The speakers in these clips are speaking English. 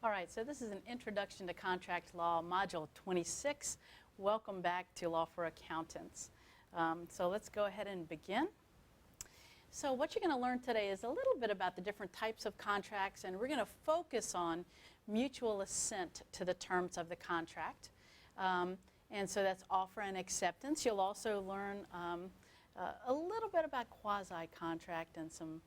All right, so this is an Introduction to Contract Law, Module 26. Welcome back to Law for Accountants. So let's go ahead and begin. So what you're going to learn today is a little bit about the different types of contracts, and we're going to focus on mutual assent to the terms of the contract. And so that's offer and acceptance. You'll also learn a little bit about quasi-contract and some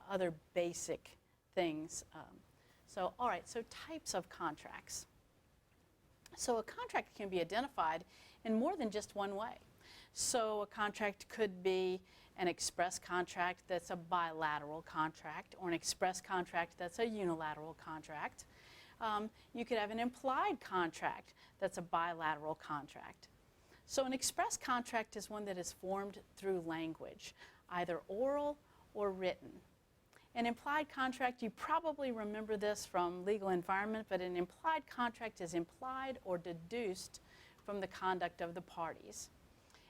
other basic things. So, all right, so types of contracts. So a contract can be identified in more than just one way. So a contract could be an express contract that's a bilateral contract, or an express contract that's a unilateral contract. You could have an implied contract that's a bilateral contract. So an express contract is one that is formed through language, either oral or written. An implied contract, you probably remember this from legal environment, but an implied contract is implied or deduced from the conduct of the parties.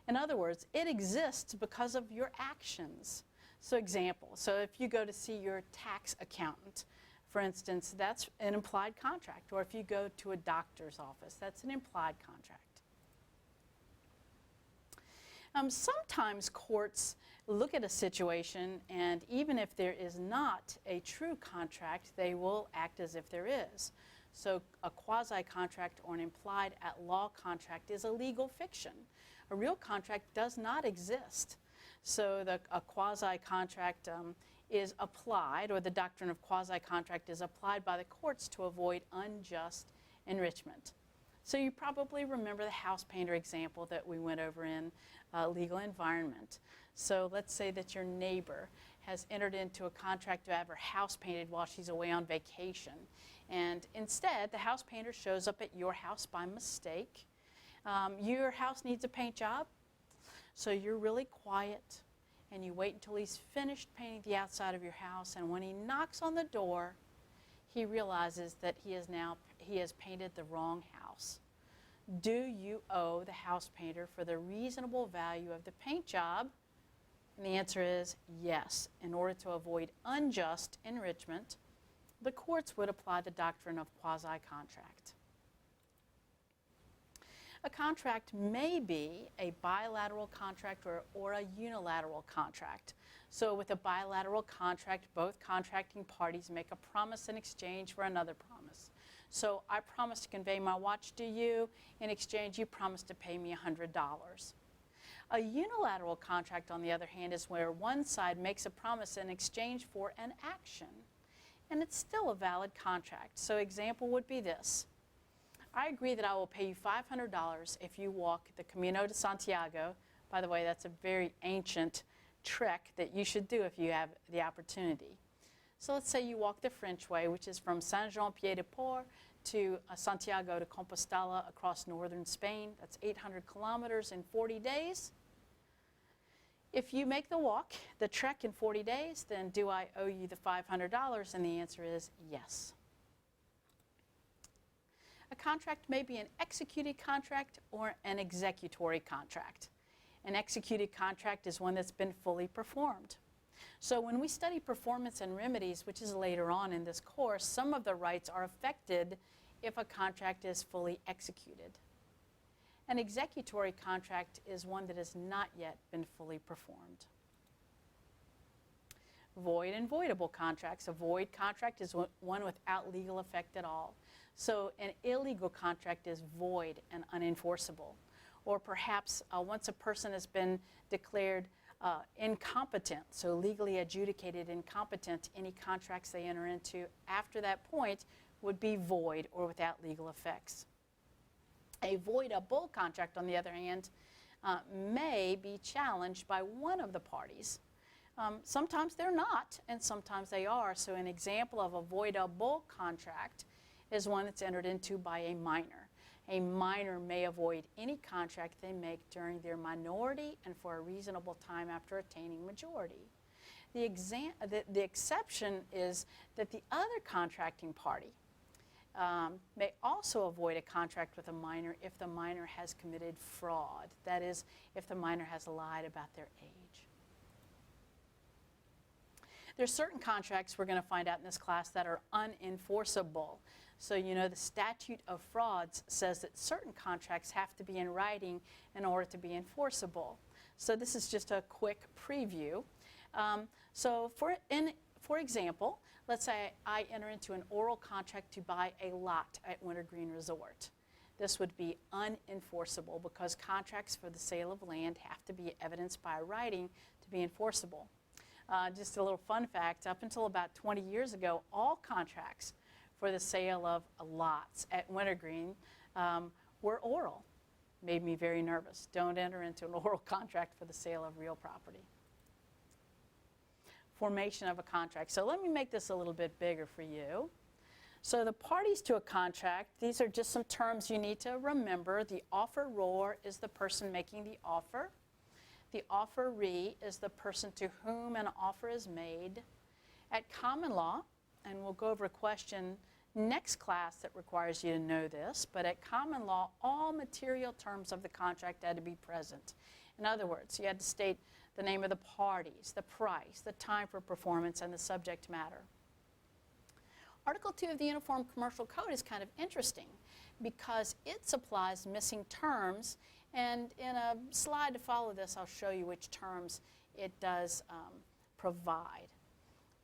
In other words, it exists because of your actions. So example, so if you go to see your tax accountant, for instance, that's an implied contract. Or if you go to a doctor's office, that's an implied contract. Sometimes courts look at a situation, and even if there is not a true contract, they will act as if there is. So a quasi-contract or an implied at-law contract is a legal fiction. A real contract does not exist. So a quasi-contract is applied, or the doctrine of quasi-contract is applied by the courts to avoid unjust enrichment. So you probably remember the house painter example that we went over in legal environment. So let's say that your neighbor has entered into a contract to have her house painted while she's away on vacation. And instead, the house painter shows up at your house by mistake. Your house needs a paint job, so you're really quiet, and you wait until he's finished painting the outside of your house, and when he knocks on the door, he realizes that he has painted the wrong house. Do you owe the house painter for the reasonable value of the paint job? And the answer is yes. In order to avoid unjust enrichment, the courts would apply the doctrine of quasi-contract. A contract may be a bilateral contract or a unilateral contract. So with a bilateral contract, both contracting parties make a promise in exchange for another promise. So I promise to convey my watch to you. In exchange, you promise to pay me $100. A unilateral contract, on the other hand, is where one side makes a promise in exchange for an action. And it's still a valid contract. So example would be this. I agree that I will pay you $500 if you walk the Camino de Santiago. By the way, that's a very ancient trek that you should do if you have the opportunity. So let's say you walk the French way, which is from Saint-Jean-Pied-de-Port to Santiago de Compostela across northern Spain. That's 800 kilometers in 40 days. If you make the walk, the trek in 40 days, then do I owe you the $500? And the answer is yes. A contract may be an executed contract or an executory contract. An executed contract is one that's been fully performed. So when we study performance and remedies, which is later on in this course, some of the rights are affected if a contract is fully executed. An executory contract is one that has not yet been fully performed. Void and voidable contracts. A void contract is one without legal effect at all. So an illegal contract is void and unenforceable. Or perhaps once a person has been declared incompetent, so legally adjudicated incompetent, any contracts they enter into after that point would be void or without legal effects. A voidable contract, on the other hand, may be challenged by one of the parties. Sometimes they're not, and sometimes they are. So an example of a voidable contract is one that's entered into by a minor. A minor may avoid any contract they make during their minority and for a reasonable time after attaining majority. The exception is that the other contracting party may also avoid a contract with a minor if the minor has committed fraud. That is, if the minor has lied about their age. There's certain contracts we're going to find out in this class that are unenforceable. So you know the statute of frauds says that certain contracts have to be in writing in order to be enforceable. So this is just a quick preview. So for example, let's say I enter into an oral contract to buy a lot at Wintergreen Resort. This would be unenforceable because contracts for the sale of land have to be evidenced by writing to be enforceable. Just a little fun fact, up until about 20 years ago, all contracts for the sale of lots at Wintergreen were oral. Made me very nervous. Don't enter into an oral contract for the sale of real property. Formation of a contract. So let me make this a little bit bigger for you. So the parties to a contract, these are just some terms you need to remember. The offeror is the person making the offer. The offeree is the person to whom an offer is made. At common law, and we'll go over a question next class that requires you to know this, but at common law, all material terms of the contract had to be present. In other words, you had to state the name of the parties, the price, the time for performance, and the subject matter. Article 2 of the Uniform Commercial Code is kind of interesting because it supplies missing terms, and in a slide to follow this, I'll show you which terms it does provide.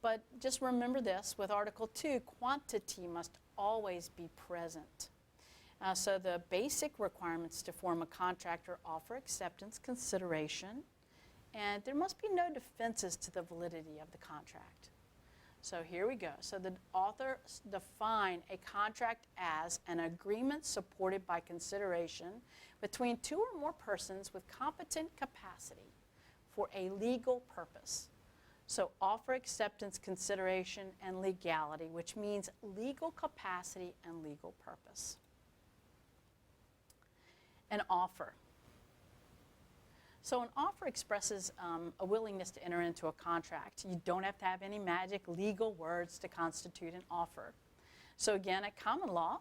But just remember this, with Article 2, quantity must always be present. So the basic requirements to form a contract are offer, acceptance, consideration, and there must be no defenses to the validity of the contract. So here we go. So the authors define a contract as an agreement supported by consideration between two or more persons with competent capacity for a legal purpose. So offer, acceptance, consideration, and legality, which means legal capacity and legal purpose. An offer. So an offer expresses a willingness to enter into a contract. You don't have to have any magic legal words to constitute an offer. So again, at common law,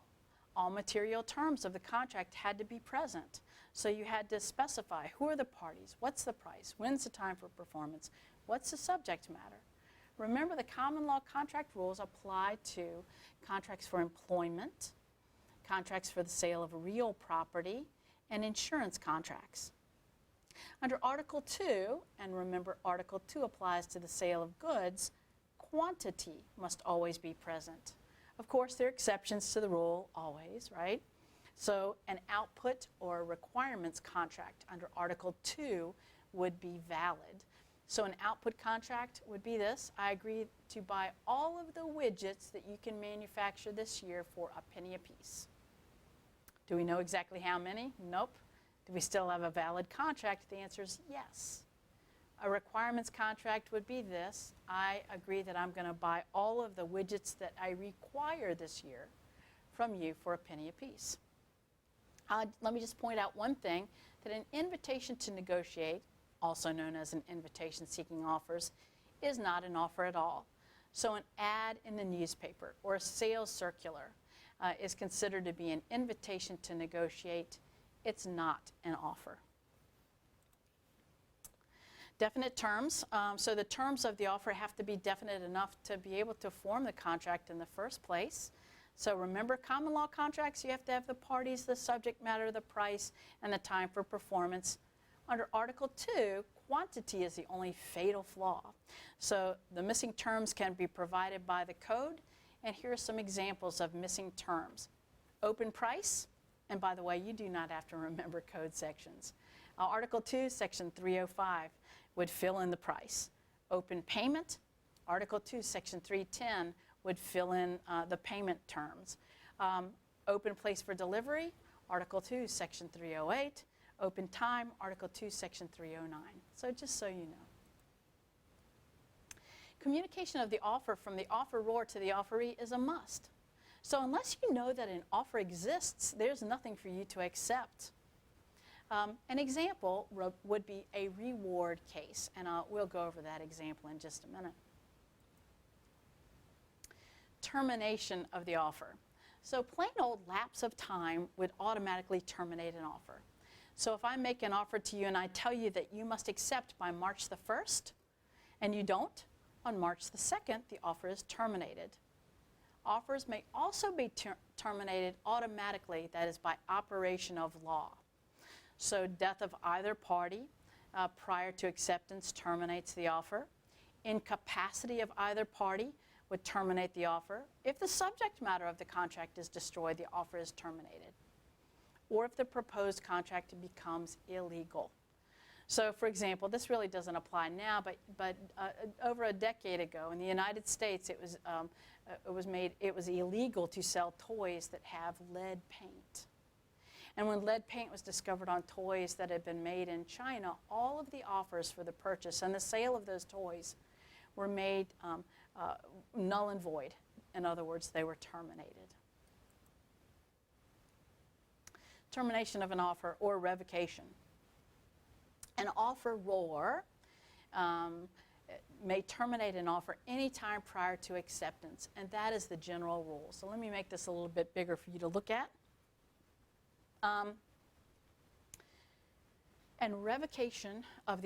all material terms of the contract had to be present. So you had to specify who are the parties, what's the price, when's the time for performance, what's the subject matter. Remember, the common law contract rules apply to contracts for employment, contracts for the sale of real property, and insurance contracts. Under Article 2, and remember Article 2 applies to the sale of goods, quantity must always be present. Of course, there are exceptions to the rule, always, right? So an output or requirements contract under Article 2 would be valid. So an output contract would be this: I agree to buy all of the widgets that you can manufacture this year for a penny apiece. Do we know exactly how many? Nope. Do we still have a valid contract? The answer is yes. A requirements contract would be this: I agree that I'm going to buy all of the widgets that I require this year from you for a penny apiece. Let me just point out one thing, that an invitation to negotiate, also known as an invitation seeking offers, is not an offer at all. So an ad in the newspaper or a sales circular is considered to be an invitation to negotiate. It's not an offer. Definite terms. So the terms of the offer have to be definite enough to be able to form the contract in the first place. So remember, common law contracts, you have to have the parties, the subject matter, the price, and the time for performance. Under Article 2, quantity is the only fatal flaw. So the missing terms can be provided by the code, and here are some examples of missing terms. Open price, and by the way, you do not have to remember code sections. Article 2, Section 305 would fill in the price. Open payment, Article 2, Section 310 would fill in the payment terms. Open place for delivery, Article 2, Section 308. Open time, Article 2, Section 309. So just so you know. Communication of the offer from the offeror to the offeree is a must. So unless you know that an offer exists, there's nothing for you to accept. An example would be a reward case, and we'll go over that example in just a minute. Termination of the offer. So plain old lapse of time would automatically terminate an offer. So if I make an offer to you and I tell you that you must accept by March the 1st, and you don't, on March the 2nd, the offer is terminated. Offers may also be terminated automatically, that is by operation of law. So death of either party prior to acceptance terminates the offer. Incapacity of either party would terminate the offer. If the subject matter of the contract is destroyed, the offer is terminated. Or if the proposed contract becomes illegal. So, for example, this really doesn't apply now, but over a decade ago in the United States, it was illegal to sell toys that have lead paint. And when lead paint was discovered on toys that had been made in China, all of the offers for the purchase and the sale of those toys were made null and void. In other words, they were terminated. Termination of an offer or revocation. An offeror may terminate an offer anytime prior to acceptance, and that is the general rule. So let me make this a little bit bigger for you to look at. And revocation of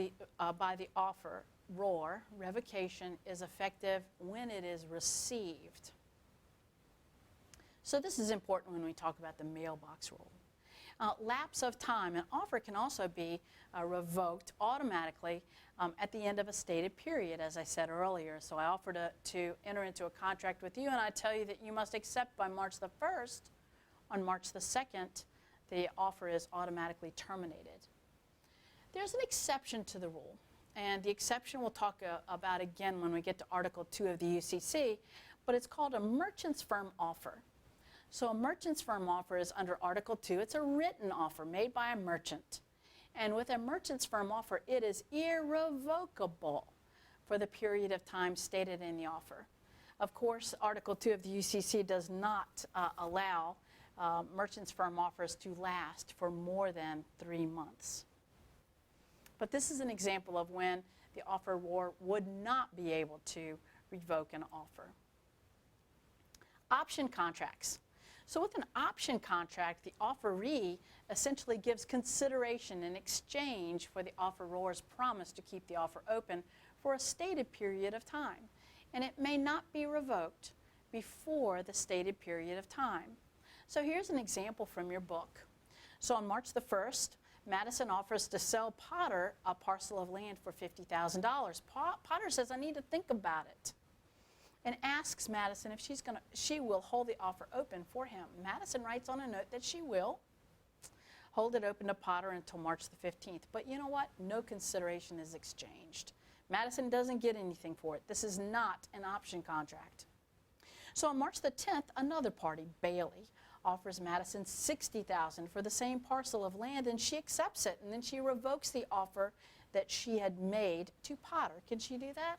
by the offeror, revocation is effective when it is received. So this is important when we talk about the mailbox rule. Lapse of time. An offer can also be revoked automatically at the end of a stated period, as I said earlier. So I offer to enter into a contract with you, and I tell you that you must accept by March the 1st. On March the 2nd, the offer is automatically terminated. There's an exception to the rule, and the exception we'll talk about again when we get to Article 2 of the UCC, but it's called a merchant's firm offer. So a merchant's firm offer is under Article 2. It's a written offer made by a merchant. And with a merchant's firm offer, it is irrevocable for the period of time stated in the offer. Of course, Article 2 of the UCC does not allow merchant's firm offers to last for more than 3 months. But this is an example of when the offeror would not be able to revoke an offer. Option contracts. So with an option contract, the offeree essentially gives consideration in exchange for the offeror's promise to keep the offer open for a stated period of time. And it may not be revoked before the stated period of time. So here's an example from your book. So on March the 1st, Madison offers to sell Potter a parcel of land for $50,000. Potter says, I need to think about it, and asks Madison if she will hold the offer open for him. Madison writes on a note that she will hold it open to Potter until March the 15th. But you know what? No consideration is exchanged. Madison doesn't get anything for it. This is not an option contract. So on March the 10th, another party, Bailey, offers Madison $60,000 for the same parcel of land, and she accepts it, and then she revokes the offer that she had made to Potter. Can she do that?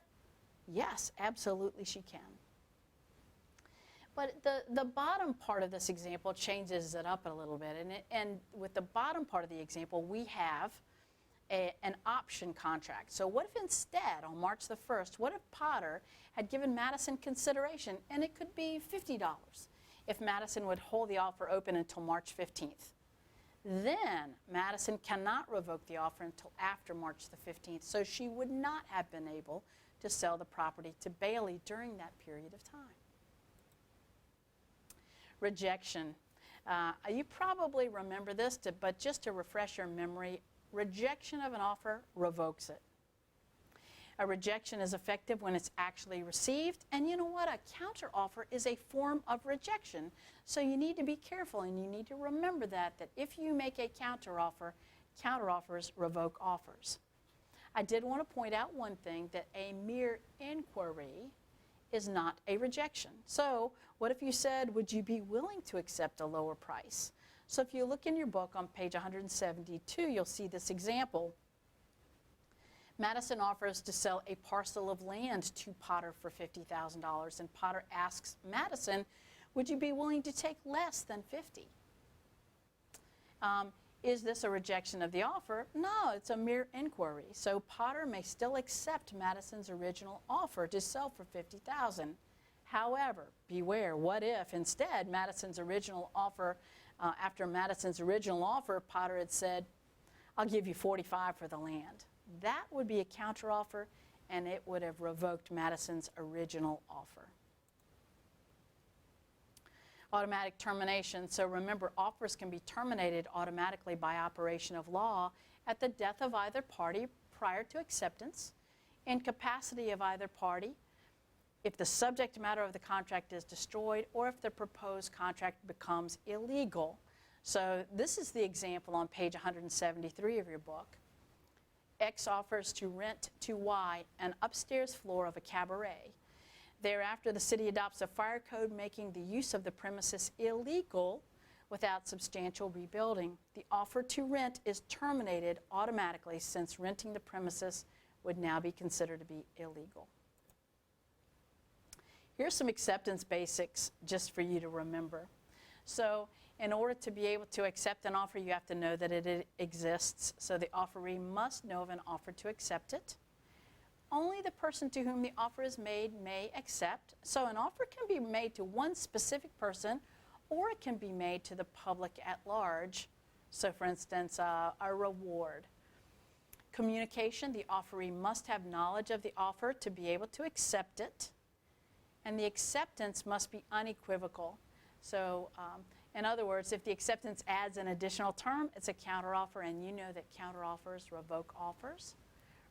Yes, absolutely she can. But the bottom part of this example changes it up a little bit. And with the bottom part of the example, we have an option contract. So what if instead, on March the 1st, what if Potter had given Madison consideration, and it could be $50, if Madison would hold the offer open until March 15th? Then Madison cannot revoke the offer until after March the 15th, so she would not have been able to sell the property to Bailey during that period of time. Rejection. You probably remember this, but just to refresh your memory, rejection of an offer revokes it. A rejection is effective when it's actually received, and you know what? A counteroffer is a form of rejection, so you need to be careful, and you need to remember that if you make a counteroffer, counteroffers revoke offers. I did want to point out one thing, that a mere inquiry is not a rejection. So what if you said, would you be willing to accept a lower price? So if you look in your book on page 172, you'll see this example. Madison offers to sell a parcel of land to Potter for $50,000, and Potter asks Madison, would you be willing to take less than $50,000? Is this a rejection of the offer? No, it's a mere inquiry. So Potter may still accept Madison's original offer to sell for $50,000. However, beware, what if instead Madison's original offer, after Madison's original offer, Potter had said, I'll give you $45,000 for the land. That would be a counteroffer, and it would have revoked Madison's original offer. Automatic termination. So remember, offers can be terminated automatically by operation of law at the death of either party prior to acceptance, incapacity of either party, if the subject matter of the contract is destroyed, or if the proposed contract becomes illegal. So this is the example on page 173 of your book. X offers to rent to Y an upstairs floor of a cabaret. Thereafter, the city adopts a fire code making the use of the premises illegal without substantial rebuilding. The offer to rent is terminated automatically since renting the premises would now be considered to be illegal. Here's some acceptance basics just for you to remember. So in order to be able to accept an offer, you have to know that it exists. So the offeree must know of an offer to accept it. Only the person to whom the offer is made may accept. So an offer can be made to one specific person, or it can be made to the public at large. So for instance, a reward. Communication, the offeree must have knowledge of the offer to be able to accept it. And the acceptance must be unequivocal. So in other words, if the acceptance adds an additional term, it's a counteroffer, and you know that counteroffers revoke offers.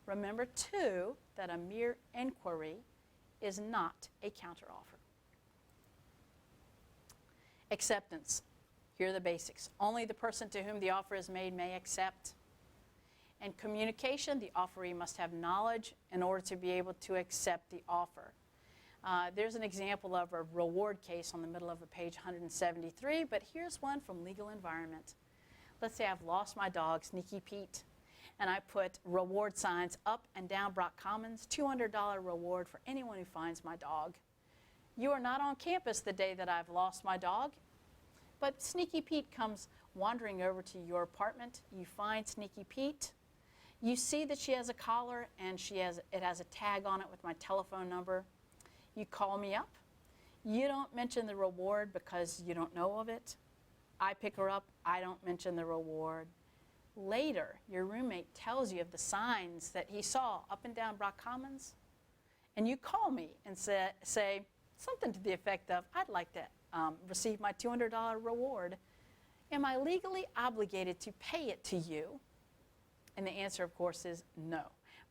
Remember, too, that a mere inquiry is not a counteroffer. Acceptance. Here are the basics. Only the person to whom the offer is made may accept. And communication, the offeree must have knowledge in order to be able to accept the offer. There's an example of a reward case on the middle of page 173, but here's one from Legal Environment. Let's say I've lost my dog, Sneaky Pete, and I put reward signs up and down Brock Commons, $200 reward for anyone who finds my dog. You are not on campus the day that I've lost my dog, but Sneaky Pete comes wandering over to your apartment. You find Sneaky Pete. You see that she has a collar and it has a tag on it with my telephone number. You call me up. You don't mention the reward because you don't know of it. I pick her up. I don't mention the reward. Later, your roommate tells you of the signs that he saw up and down Brock Commons, and you call me and say something to the effect of, I'd like to receive my $200 reward. Am I legally obligated to pay it to you? And the answer, of course, is no,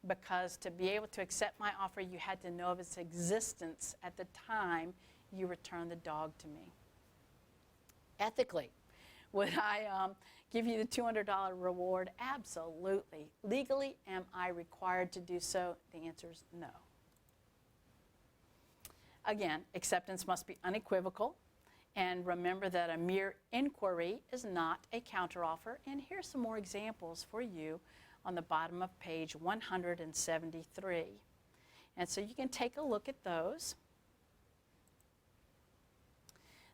because to be able to accept my offer, you had to know of its existence at the time you returned the dog to me. Ethically, would I give you the $200 reward? Absolutely. Legally, am I required to do so? The answer is no. Again, acceptance must be unequivocal. And remember that a mere inquiry is not a counteroffer. And here's some more examples for you on the bottom of page 173. And so you can take a look at those.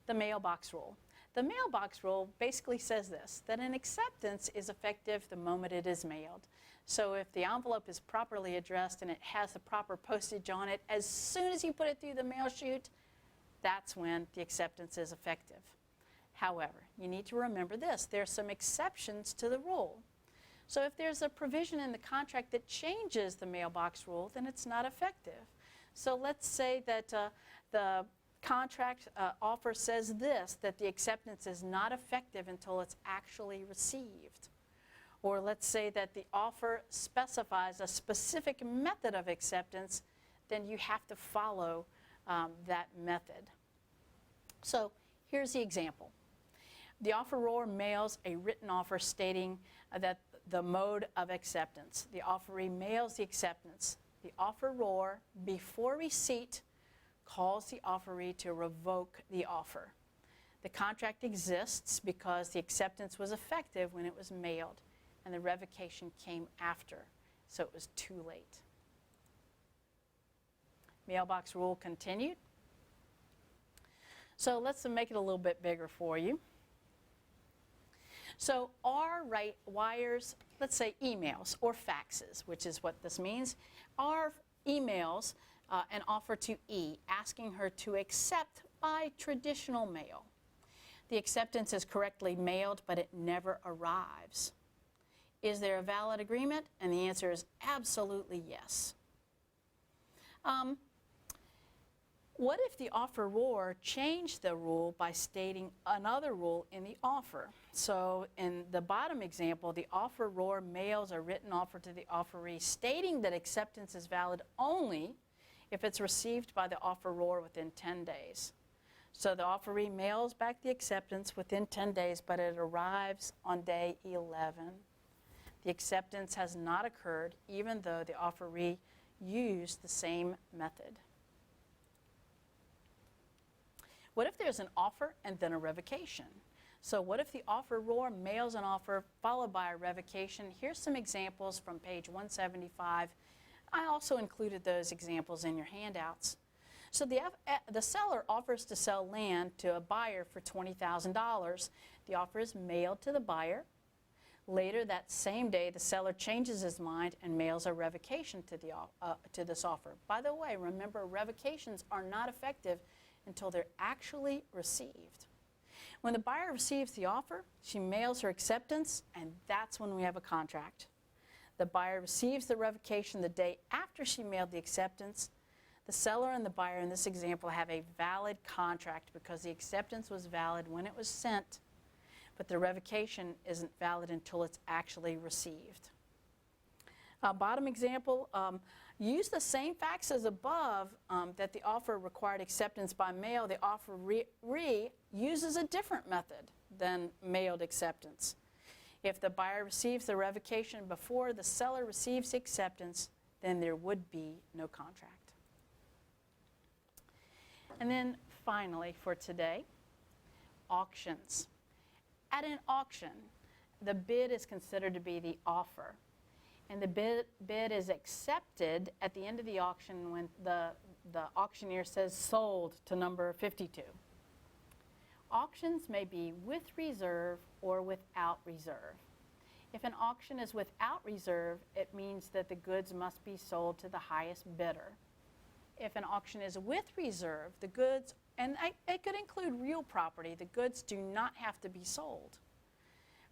The mailbox rule. The mailbox rule basically says this, that an acceptance is effective the moment it is mailed. So if the envelope is properly addressed and it has the proper postage on it, as soon as you put it through the mail chute, that's when the acceptance is effective. However, you need to remember this, there are some exceptions to the rule. So if there's a provision in the contract that changes the mailbox rule, then it's not effective. So let's say that the contract offer says this, that the acceptance is not effective until it's actually received. Or let's say that the offer specifies a specific method of acceptance, then you have to follow that method. So here's the example. The offeror mails a written offer stating that the mode of acceptance. The offeree mails the acceptance. The offeror, before receipt, calls the offeree to revoke the offer. The contract exists because the acceptance was effective when it was mailed, and the revocation came after, so it was too late. Mailbox rule continued. So let's make it a little bit bigger for you. So our wires, let's say emails or faxes, which is what this means, are emails an offer to E, asking her to accept by traditional mail. The acceptance is correctly mailed, but it never arrives. Is there a valid agreement? And the answer is absolutely yes. What if the offeror changed the rule by stating another rule in the offer? So in the bottom example, the offeror mails a written offer to the offeree stating that acceptance is valid only if it's received by the offeror within 10 days. So the offeree mails back the acceptance within 10 days, but it arrives on day 11. The acceptance has not occurred even though the offeree used the same method. What if there's an offer and then a revocation? So what if the offeror mails an offer followed by a revocation? Here's some examples from page 175. I also included those examples in your handouts. So the seller offers to sell land to a buyer for $20,000. The offer is mailed to the buyer. Later that same day, the seller changes his mind and mails a revocation to this offer. By the way, remember, revocations are not effective until they're actually received. When the buyer receives the offer, she mails her acceptance, and that's when we have a contract. The buyer receives the revocation the day after she mailed the acceptance. The seller and the buyer in this example have a valid contract because the acceptance was valid when it was sent, but the revocation isn't valid until it's actually received. Bottom example, use the same facts as above that the offer required acceptance by mail. The offeree uses a different method than mailed acceptance. If the buyer receives the revocation before the seller receives the acceptance, then there would be no contract. And then finally for today, auctions. At an auction, the bid is considered to be the offer. And the bid is accepted at the end of the auction when the auctioneer says sold to number 52. Auctions may be with reserve or without reserve. If an auction is without reserve, it means that the goods must be sold to the highest bidder. If an auction is with reserve, the goods, and it could include real property, the goods do not have to be sold.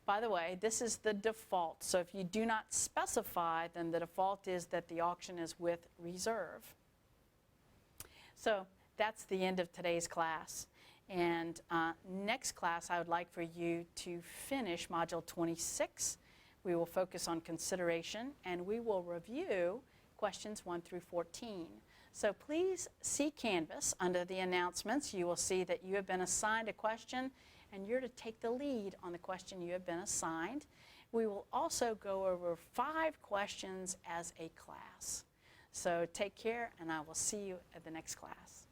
By the way, this is the default. So if you do not specify, then the default is that the auction is with reserve. So that's the end of today's class. And next class, I would like for you to finish Module 26. We will focus on consideration, and we will review questions 1 through 14. So please see Canvas. Under the announcements, you will see that you have been assigned a question, and you're to take the lead on the question you have been assigned. We will also go over 5 questions as a class. So take care, and I will see you at the next class.